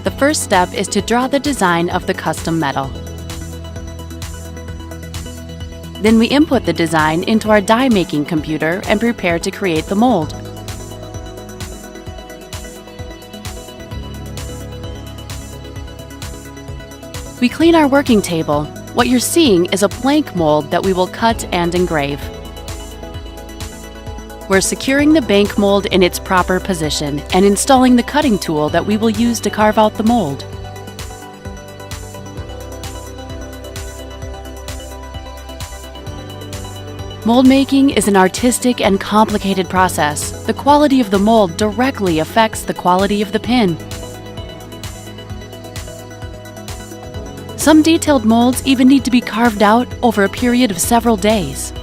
The first step is to draw the design of the custom metal. Then we input the design into our die-making computer and prepare to create the mold. We clean our working table. What you're seeing is a blank mold that we will cut and engrave. We're securing the bank mold in its proper position and installing the cutting tool that we will use to carve out the mold. Mold making is an artistic and complicated process. The quality of the mold directly affects the quality of the pin. Some detailed molds even need to be carved out over a period of several days.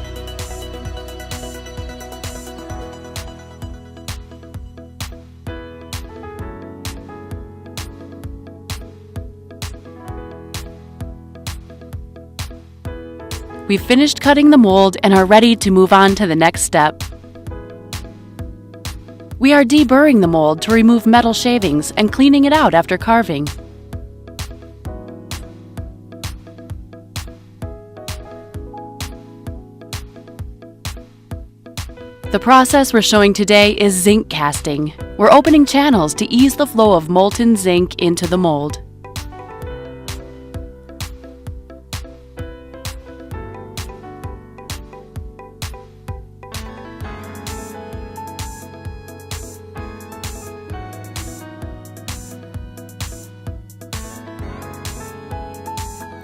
We've finished cutting the mold and are ready to move on to the next step. We are deburring the mold to remove metal shavings and cleaning it out after carving. The process we're showing today is zinc casting. We're opening channels to ease the flow of molten zinc into the mold.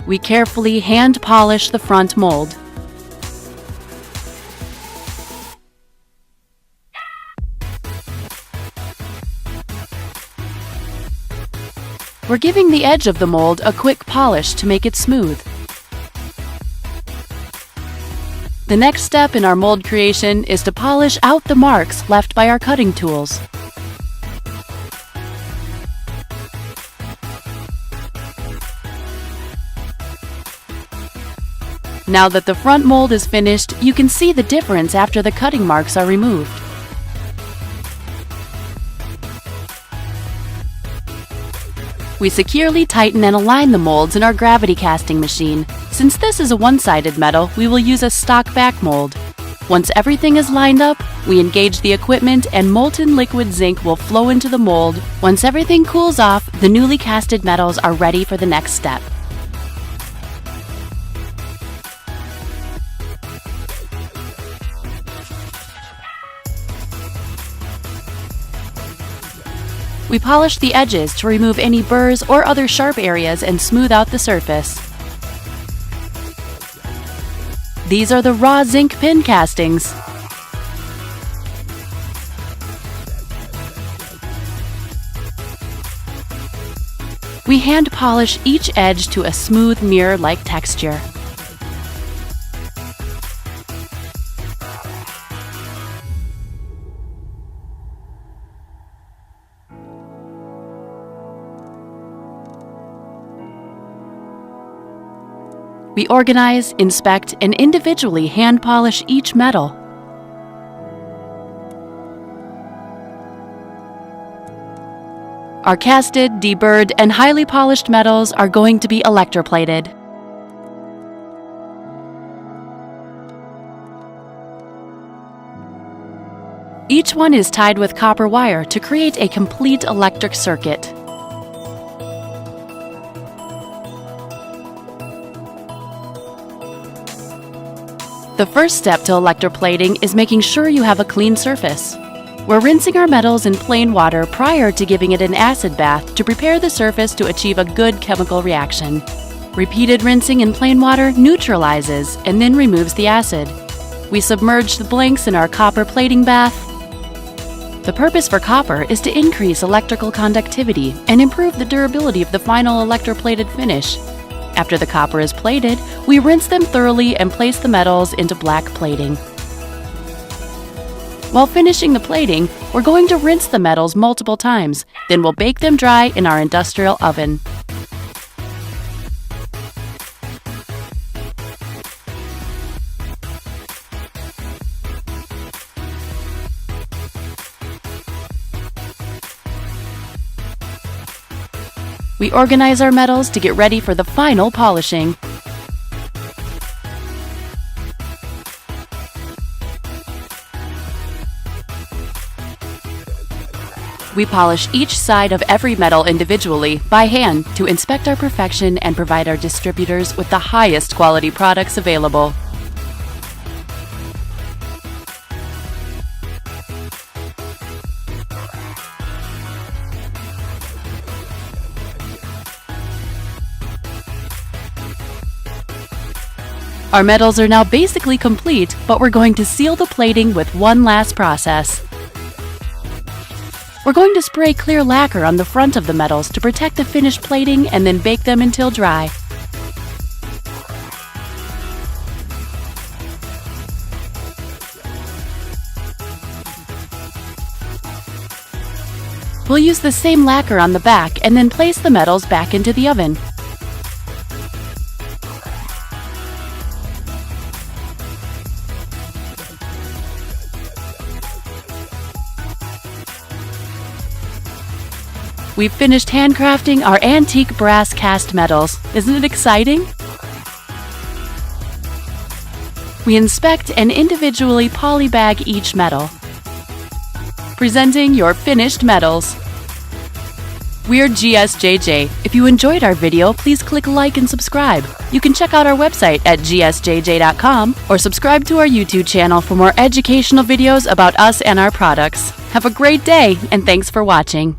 We carefully hand polish the front mold. We're giving the edge of the mold a quick polish to make it smooth. The next step in our mold creation is to polish out the marks left by our cutting tools. Now that the front mold is finished, you can see the difference after the cutting marks are removed. We securely tighten and align the molds in our gravity casting machine. Since this is a one-sided metal, we will use a stock back mold. Once everything is lined up, we engage the equipment and molten liquid zinc will flow into the mold. Once everything cools off, the newly casted metals are ready for the next step. We polish the edges to remove any burrs or other sharp areas and smooth out the surface. These are the raw zinc pin castings. We hand polish each edge to a smooth mirror-like texture. We organize, inspect, and individually hand polish each metal. Our casted, deburred, and highly polished metals are going to be electroplated. Each one is tied with copper wire to create a complete electric circuit. The first step to electroplating is making sure you have a clean surface. We're rinsing our metals in plain water prior to giving it an acid bath to prepare the surface to achieve a good chemical reaction. Repeated rinsing in plain water neutralizes and then removes the acid. We submerge the blanks in our copper plating bath. The purpose for copper is to increase electrical conductivity and improve the durability of the final electroplated finish. After the copper is plated, we rinse them thoroughly and place the metals into black plating. While finishing the plating, we're going to rinse the metals multiple times, then we'll bake them dry in our industrial oven. We organize our metals to get ready for the final polishing. We polish each side of every metal individually by hand to inspect our perfection and provide our distributors with the highest quality products available. Our metals are now basically complete, but we're going to seal the plating with one last process. We're going to spray clear lacquer on the front of the metals to protect the finished plating and then bake them until dry. We'll use the same lacquer on the back and then place the metals back into the oven. We've finished handcrafting our antique brass cast metals. Isn't it exciting? We inspect and individually polybag each metal. Presenting your finished metals. We're GSJJ. If you enjoyed our video, please click like and subscribe. You can check out our website at gsjj.com or subscribe to our YouTube channel for more educational videos about us and our products. Have a great day, and thanks for watching.